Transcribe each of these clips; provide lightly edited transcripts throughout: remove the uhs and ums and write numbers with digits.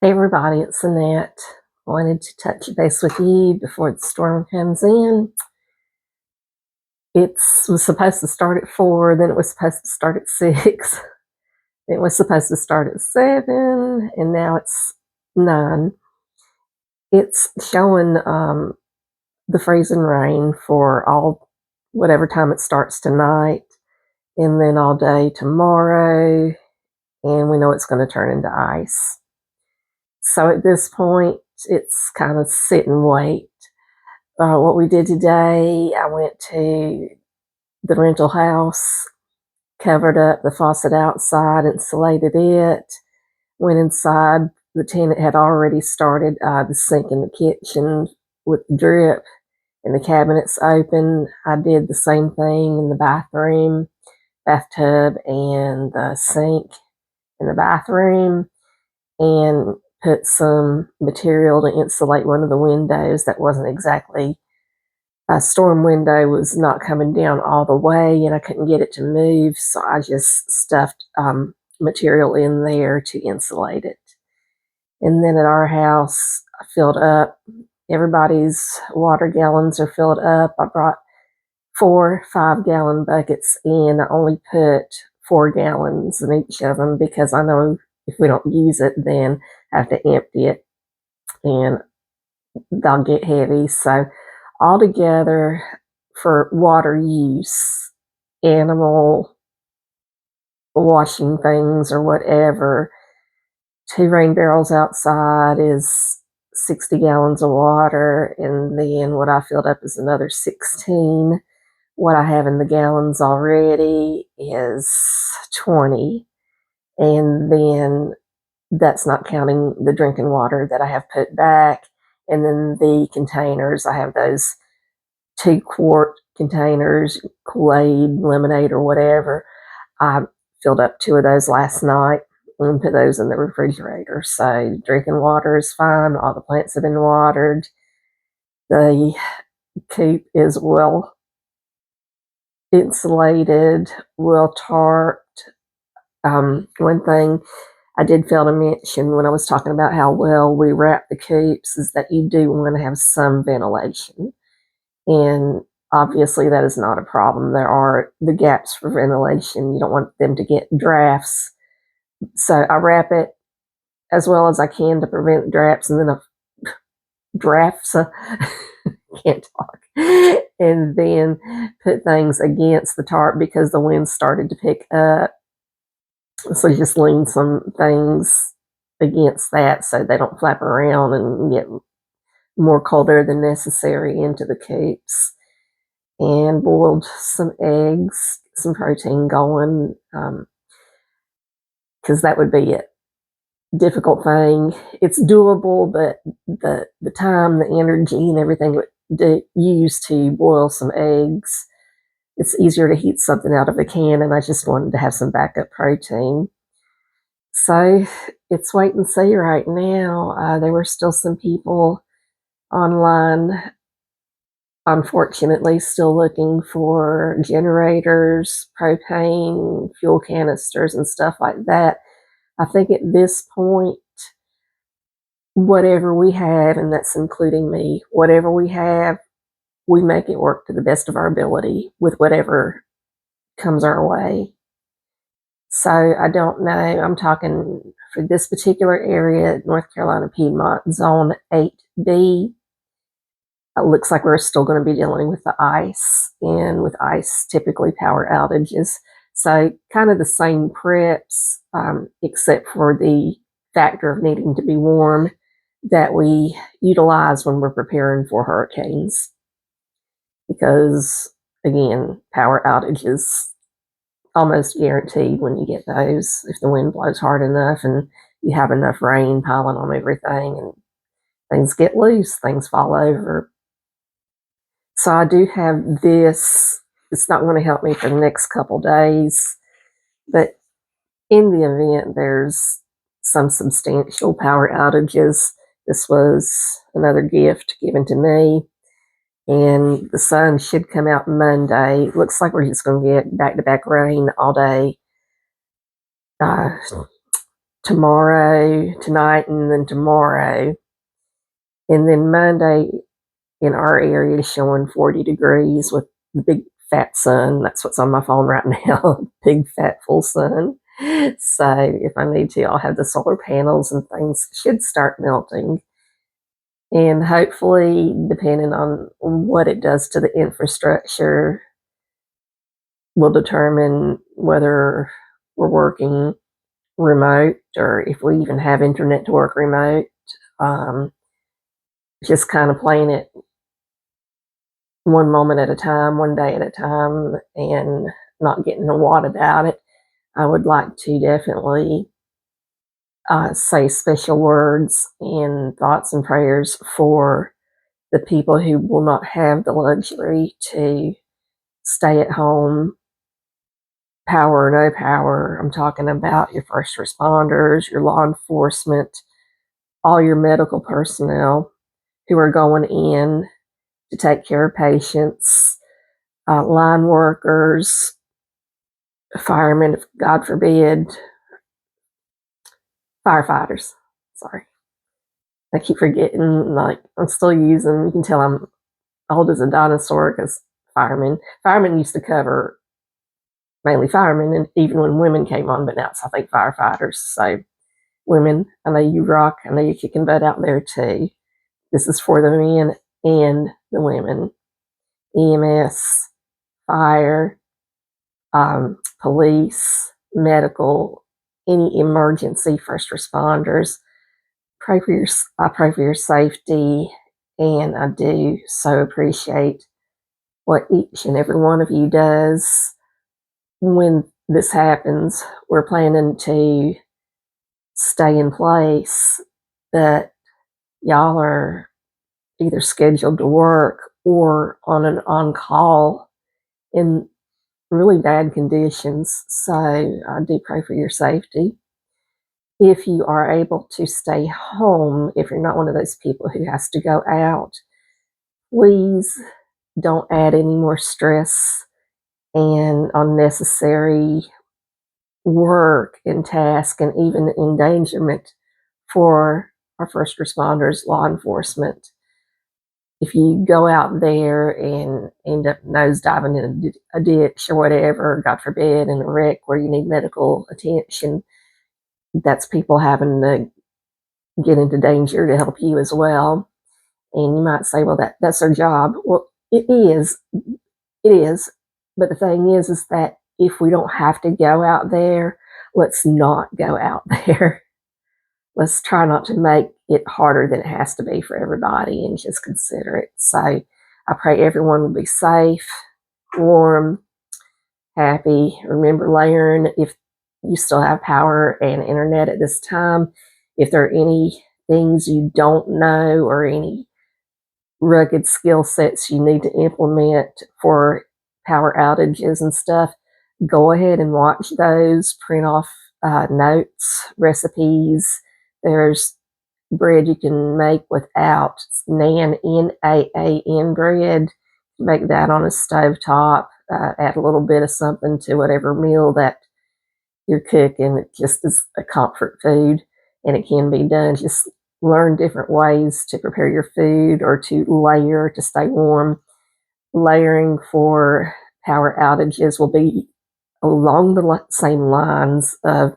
Hey everybody, it's Annette. Wanted to touch base with you before the storm comes in. It was supposed to start at 4, then it was supposed to start at 6. It was supposed to start at 7, and now it's 9. It's showing the freezing rain for all whatever time it starts tonight, and then all day tomorrow, and we know it's going to turn into ice. So at this point, it's kind of sit and wait. What we did today, I went to the rental house, covered up the faucet outside, insulated it, went inside. The tenant had already started the sink in the kitchen with the drip and the cabinets open. I did the same thing in the bathroom, bathtub, and the sink in the bathroom, and put some material to insulate one of the windows that wasn't exactly a storm window, was not coming down all the way and I couldn't get it to move, so I just stuffed material in there to insulate it. And then at our house, I filled up. Everybody's water gallons are filled up. I brought 4 5-gallon buckets in. I only put 4 gallons in each of them because I know if we don't use it, then I have to empty it and they'll get heavy. So altogether, for water use, animal washing things or whatever, 2 rain barrels outside is 60 gallons of water, and then what I filled up is another 16. What I have in the gallons already is 20, and then that's not counting the drinking water that I have put back. And then the containers, I have those 2-quart containers, Kool-Aid, lemonade, or whatever. I filled up 2 of those last night and put those in the refrigerator. So drinking water is fine. All the plants have been watered. The coop is well insulated, well tarped. One thing I did fail to mention when I was talking about how well we wrap the coops is that you do want to have some ventilation. And obviously that is not a problem. There are the gaps for ventilation. You don't want them to get drafts. So I wrap it as well as I can to prevent drafts, and then drafts, can't talk, and then put things against the tarp because the wind started to pick up. So just lean some things against that so they don't flap around and get more cold air than necessary into the coops. And boiled some eggs, some protein going, because that would be a difficult thing. It's doable, but the time, the energy, and everything used to boil some eggs, it's easier to heat something out of a can, and I just wanted to have some backup protein. So it's wait and see right now. There were still some people online, unfortunately, still looking for generators, propane, fuel canisters, and stuff like that. I think at this point, whatever we have, and that's including me, whatever we have, we make it work to the best of our ability with whatever comes our way. So I don't know. I'm talking for this particular area, North Carolina Piedmont, Zone 8B. It looks like we're still going to be dealing with the ice, and with ice, typically power outages. So kind of the same preps, except for the factor of needing to be warm that we utilize when we're preparing for hurricanes. Because again, power outages almost guaranteed when you get those, if the wind blows hard enough and you have enough rain piling on everything and things get loose, things fall over. So I do have this. It's not going to help me for the next couple days, but in the event there's some substantial power outages, this was another gift given to me. And the sun should come out Monday. Looks like we're just going to get back-to-back rain all day tomorrow, tonight, and then tomorrow. And then Monday in our area is showing 40 degrees with the big fat sun. That's what's on my phone right now. Big fat full sun. So if I need to, I'll have the solar panels and things should start melting. And hopefully, depending on what it does to the infrastructure, will determine whether we're working remote or if we even have internet to work remote. Just kind of playing it one moment at a time, one day at a time, and not getting a wad about it. I would like to definitely say special words and thoughts and prayers for the people who will not have the luxury to stay at home, power or no power. I'm talking about your first responders, your law enforcement, all your medical personnel who are going in to take care of patients, line workers, firemen, God forbid, firefighters. Sorry. I keep forgetting, like, I'm still using, you can tell I'm old as a dinosaur because firemen used to cover mainly firemen, and even when women came on, but now it's, I think, firefighters. So, women, I know you rock. I know you're kicking butt out there too. This is for the men and the women. EMS, fire, police, medical, any emergency, first responders. I pray for your safety, and I do so appreciate what each and every one of you does when this happens. We're planning to stay in place, but y'all are either scheduled to work or on an on-call in really bad conditions. So I do pray for your safety. If you are able to stay home, if you're not one of those people who has to go out, please don't add any more stress and unnecessary work and task and even endangerment for our first responders, law enforcement. If you go out there and end up nosediving in a ditch or whatever, God forbid, in a wreck where you need medical attention, that's people having to get into danger to help you as well. And you might say, well, that's their job. Well, it is. It is. But the thing is that if we don't have to go out there, let's not go out there. Let's try not to make it harder than it has to be for everybody and just consider it. So I pray everyone will be safe, warm, happy. Remember layering if you still have power and internet at this time. If there are any things you don't know or any rugged skill sets you need to implement for power outages and stuff, go ahead and watch those, print off notes, recipes. There's bread you can make without Nan, Naan bread. Make that on a stove top. Add a little bit of something to whatever meal that you're cooking. It just is a comfort food, and it can be done. Just learn different ways to prepare your food or to layer to stay warm. Layering for power outages will be along the same lines of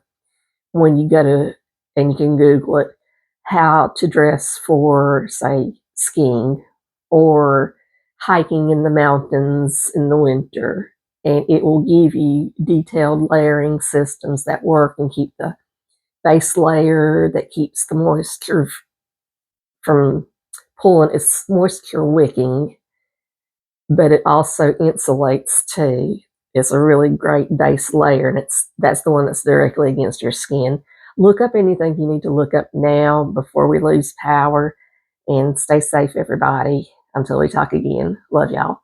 when you go to, and you can Google it, how to dress for, say, skiing or hiking in the mountains in the winter. And it will give you detailed layering systems that work and keep the base layer that keeps the moisture from pulling, it's moisture wicking, but it also insulates too. It's a really great base layer, and that's the one that's directly against your skin. Look up anything you need to look up now before we lose power, and stay safe, everybody. Until we talk again. Love y'all.